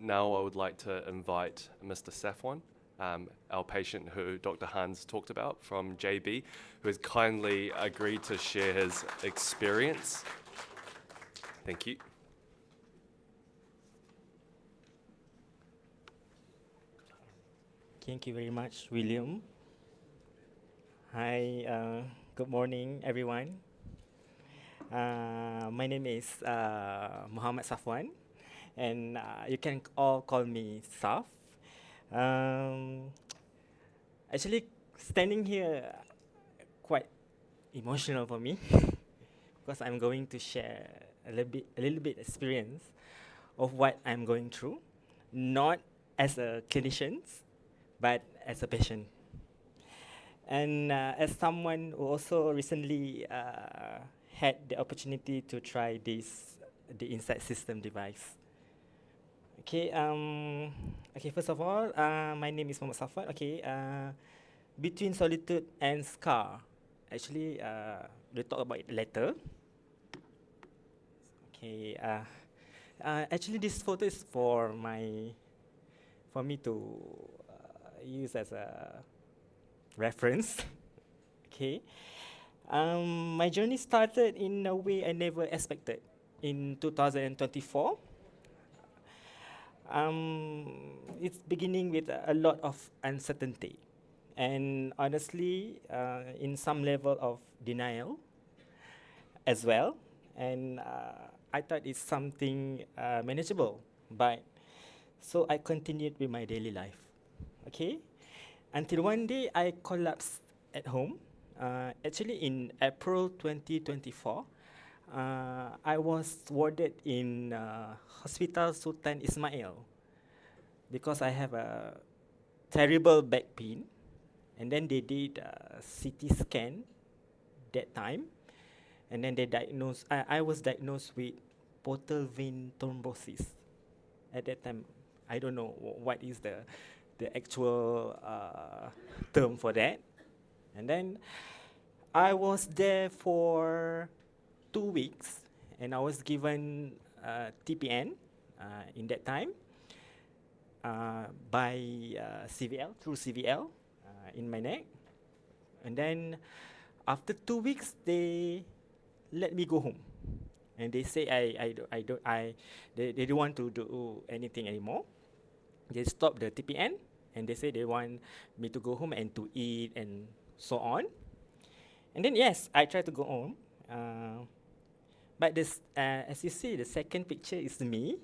Now I would like to invite Mr. Safwan, our patient who Dr. Hans talked about from JB, who has kindly agreed to share his experience. Thank you. Thank you very much, William. Hi, good morning, everyone. My name is Muhammad Safwan, and you can all call me Saf. Um, Actually, standing here quite emotional for me because I'm going to share a little bit experience of what I'm going through, not as a clinician, but as a patient. And as someone who also recently had the opportunity to try the Insight System device. Okay, first of all, my name is Muhammad Safwan. Okay, between Solitude and Scar, actually, we talk about it later. Okay, actually, this photo is for me to use as a reference. Okay. My journey started in a way I never expected. In 2024, it's beginning with a lot of uncertainty, and honestly, in some level of denial as well. And I thought it's something manageable, but so I continued with my daily life. Okay, until one day I collapsed at home. Actually, in April 2024, I was warded in Hospital Sultan Ismail because I have a terrible back pain. And then they did a CT scan that time. And then I was diagnosed with portal vein thrombosis. At that time, I don't know what is the actual term for that. And then I was there for 2 weeks, and I was given TPN in that time by CVL, through CVL in my neck. And then after 2 weeks, they let me go home. And they say they don't want to do anything anymore. They stopped the TPN, and they say they want me to go home and to eat and so on. And then yes, I tried to go home. But as you see, the second picture is me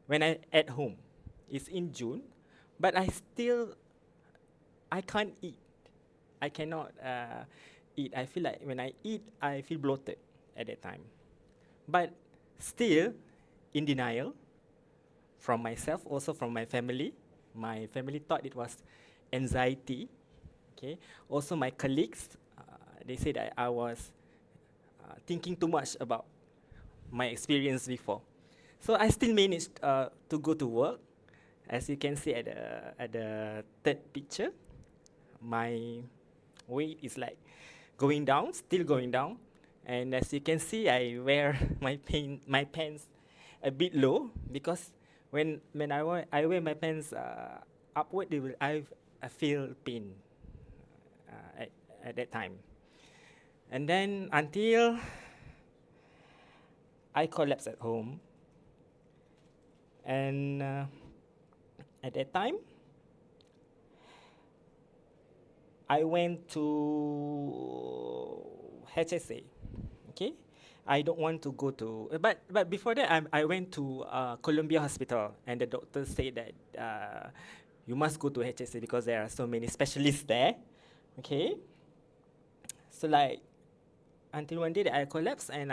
when I at home. It's in June, but I can't eat. I cannot eat. I feel like when I eat, I feel bloated at that time. But still in denial from myself, also from my family. My family thought it was anxiety. Okay. Also, my colleagues, they said that I was thinking too much about my experience before. So I still managed to go to work. As you can see at the third picture, my weight is like going down, still going down. And as you can see, I wear my pants a bit low because when I wear my pants upward, I feel pain at that time. And then until I collapsed at home, and at that time, I went to HSA. Okay, I don't want to go to, but before that, I went to Columbia Hospital, and the doctor said that you must go to HSA because there are so many specialists there. Okay, so like until one day that I collapsed, and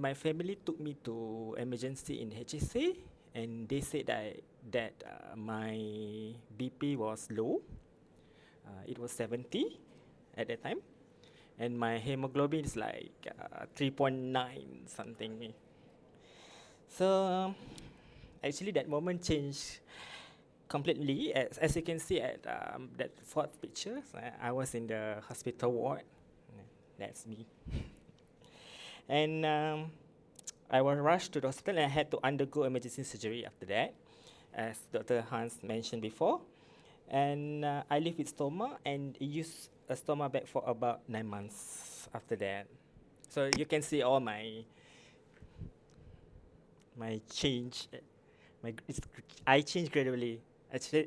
my family took me to emergency in HSA, and they said that my BP was low. It was 70 at that time, and my hemoglobin is like 3.9 something. So actually, that moment changed completely. As you can see at that fourth picture, I was in the hospital ward. That's me. And I was rushed to the hospital and I had to undergo emergency surgery after that, as Dr. Hans mentioned before. And I lived with stoma and used a stoma bag for about 9 months after that. So you can see all my change. I changed gradually,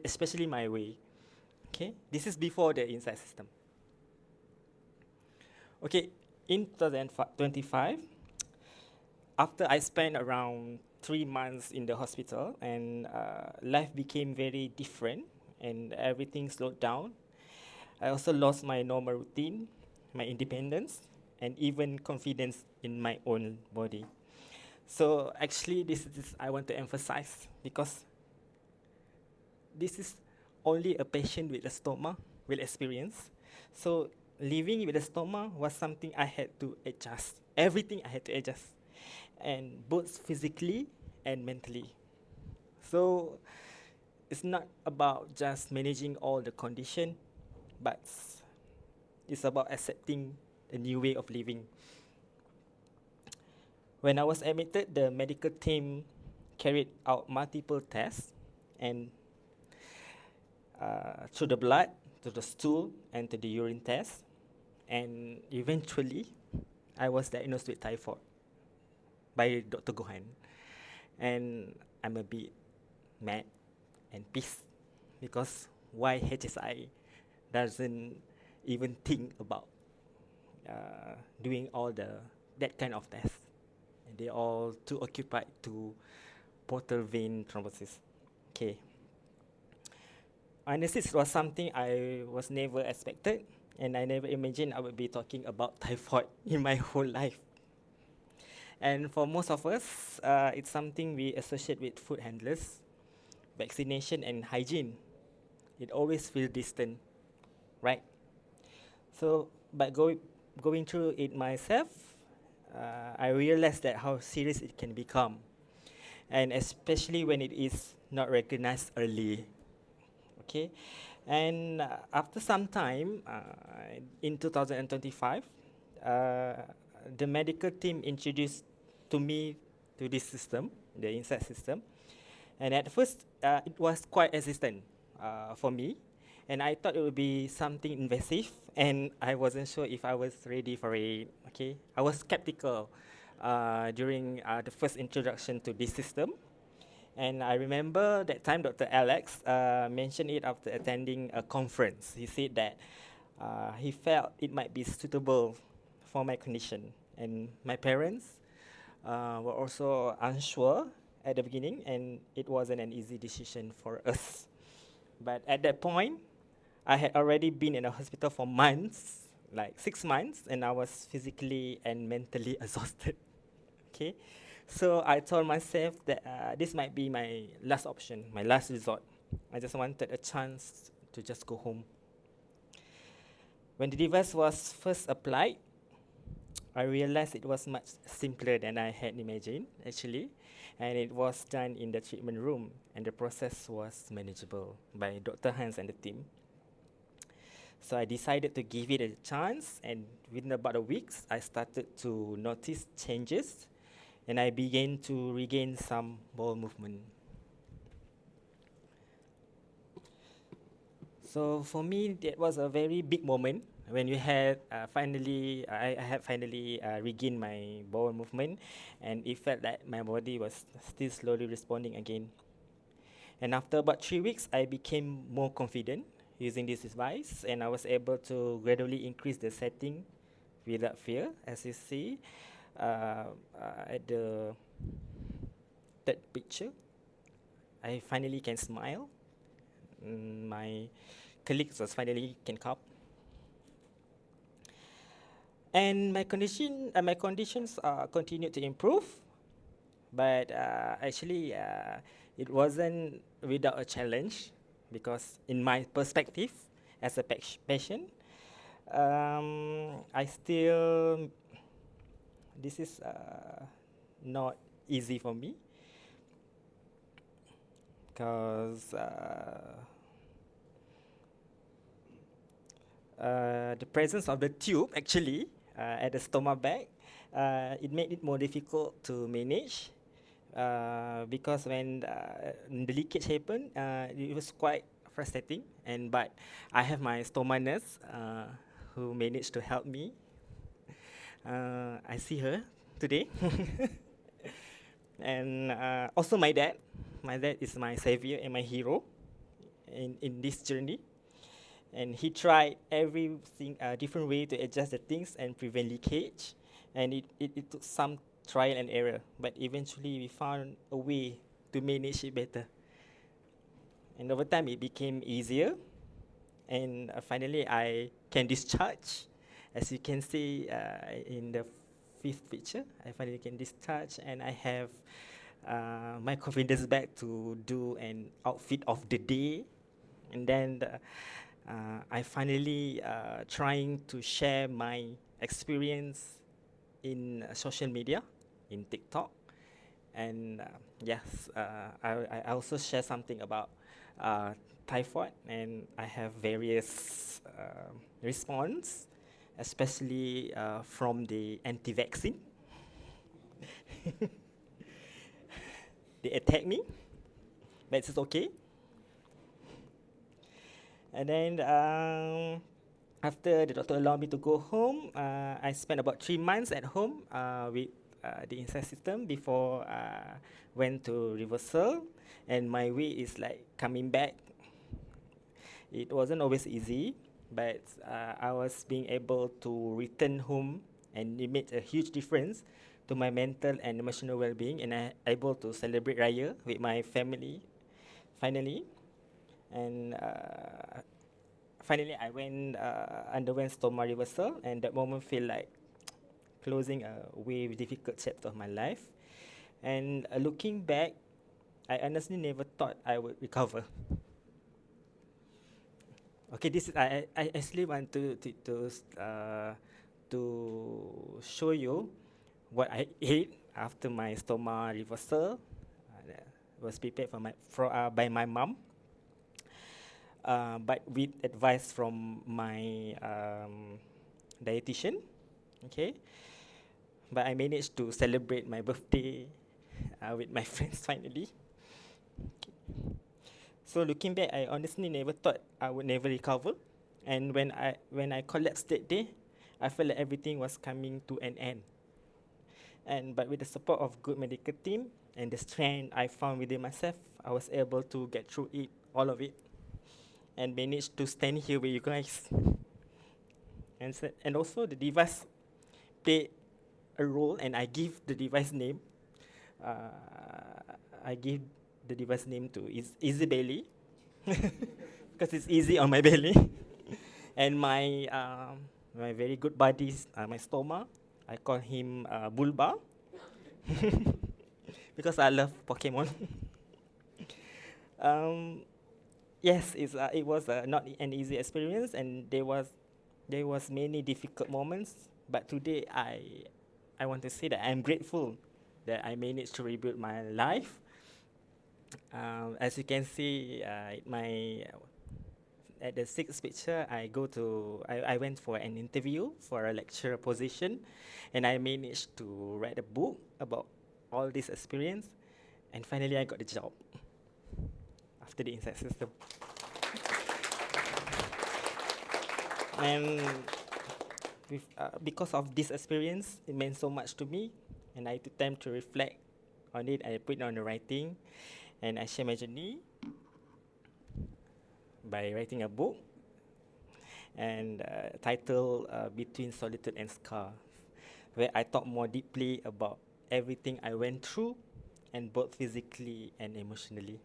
especially my way. Okay, this is before the inside system. Okay, in 2025, after I spent around 3 months in the hospital and life became very different and everything slowed down. I also lost my normal routine, my independence, and even confidence in my own body. So actually, this is I want to emphasize because this is only a patient with a stoma will experience. So living with a stoma was something I had to adjust. Everything I had to adjust, and both physically and mentally. So it's not about just managing all the condition, but it's about accepting a new way of living. When I was admitted, the medical team carried out multiple tests and through the blood, to the stool, and to the urine test. And eventually, I was diagnosed with typhoid by Dr. Gohan. And I'm a bit mad and pissed because why HSI doesn't even think about doing all that kind of tests. And they all too occupied to portal vein thrombosis. Okay. Honestly, it was something I was never expected, and I never imagined I would be talking about typhoid in my whole life. And for most of us, it's something we associate with food handlers, vaccination, and hygiene. It always feels distant, right? So, by going through it myself, I realized that how serious it can become, and especially when it is not recognized early. Okay, and after some time, in 2025, the medical team introduced to me to this system, the inside system, and at first it was quite resistant for me, and I thought it would be something invasive, and I wasn't sure if I was ready for it. Okay, I was skeptical during the first introduction to this system. And I remember that time Dr. Alex mentioned it after attending a conference. He said that he felt it might be suitable for my condition. And my parents were also unsure at the beginning, and it wasn't an easy decision for us. But at that point, I had already been in a hospital for months, like 6 months, and I was physically and mentally exhausted. Okay, so I told myself that this might be my last option, my last resort. I just wanted a chance to just go home. When the device was first applied, I realized it was much simpler than I had imagined, actually, and it was done in the treatment room, and the process was manageable by Dr. Hans and the team. So I decided to give it a chance, and within about a week, I started to notice changes, and I began to regain some bowel movement. So for me, that was a very big moment when we had I had finally regained my bowel movement, and it felt that my body was still slowly responding again. And after about 3 weeks, I became more confident using this device, and I was able to gradually increase the setting without fear, as you see at the third picture. I finally can smile. My colleagues was finally can cope. And my conditions continued to improve, but actually it wasn't without a challenge, because in my perspective as a patient, I still this is not easy for me, because the presence of the tube actually at the stomach bag it made it more difficult to manage because when the leakage happened, it was quite frustrating. But I have my stoma nurse who managed to help me. I see her today. And also my dad. My dad is my savior and my hero in this journey. And he tried everything different way to adjust the things and prevent leakage. And it took some trial and error, but eventually we found a way to manage it better. And over time it became easier. And finally I can discharge. As you can see in the fifth picture, I finally can discharge, and I have my confidence back to do an outfit of the day. And then I finally trying to share my experience in social media, in TikTok. And yes, I also share something about typhoid, and I have various response, especially from the anti-vaccine. They attack me, but it's okay. And then after the doctor allowed me to go home, I spent about 3 months at home with the inside system before went to reversal, and my weight is like coming back. It wasn't always easy, but I was being able to return home, and it made a huge difference to my mental and emotional well-being, and I able to celebrate Raya with my family finally. And finally I underwent stoma reversal, and that moment feel like closing a way difficult chapter of my life. And looking back, I honestly never thought I would recover. Okay, this is I actually want to show you what I ate after my stoma reversal. Was prepared by my mom, but with advice from my dietitian. Okay, but I managed to celebrate my birthday with my friends finally. So looking back, I honestly never thought I would never recover. And when I collapsed that day, I felt like everything was coming to an end. But with the support of good medical team and the strength I found within myself, I was able to get through it, all of it, and managed to stand here with you guys. And also the device played a role, and I give the device name. I give the device name to Easy Belly because it's easy on my belly. And my very good buddies, my stoma, I call him Bulba because I love Pokemon. Yes, it was not an easy experience, and there was many difficult moments. But today I want to say that I'm grateful that I managed to rebuild my life. As you can see, at the sixth picture, I went for an interview for a lecturer position, and I managed to write a book about all this experience, and finally I got the job after the inside system. And because of this experience, it meant so much to me, and I took time to reflect on it. I put it on the writing, and I share my journey by writing a book and titled Between Solitude and Scar, where I talk more deeply about everything I went through, and both physically and emotionally.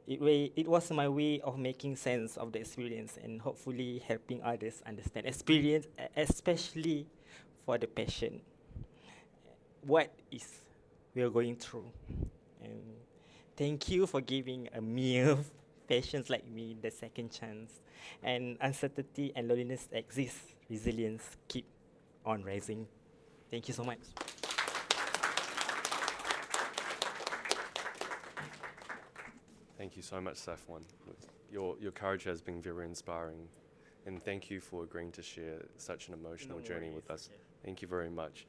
It was my way of making sense of the experience and hopefully helping others understand experience, especially for the patient, what is we are going through. And thank you for giving a mere patients like me the second chance. And uncertainty and loneliness exist. Resilience keep on rising. Thank you so much. Thank you so much, Safwan. Your courage has been very inspiring, And thank you for agreeing to share such an emotional journey with us. Thank you very much.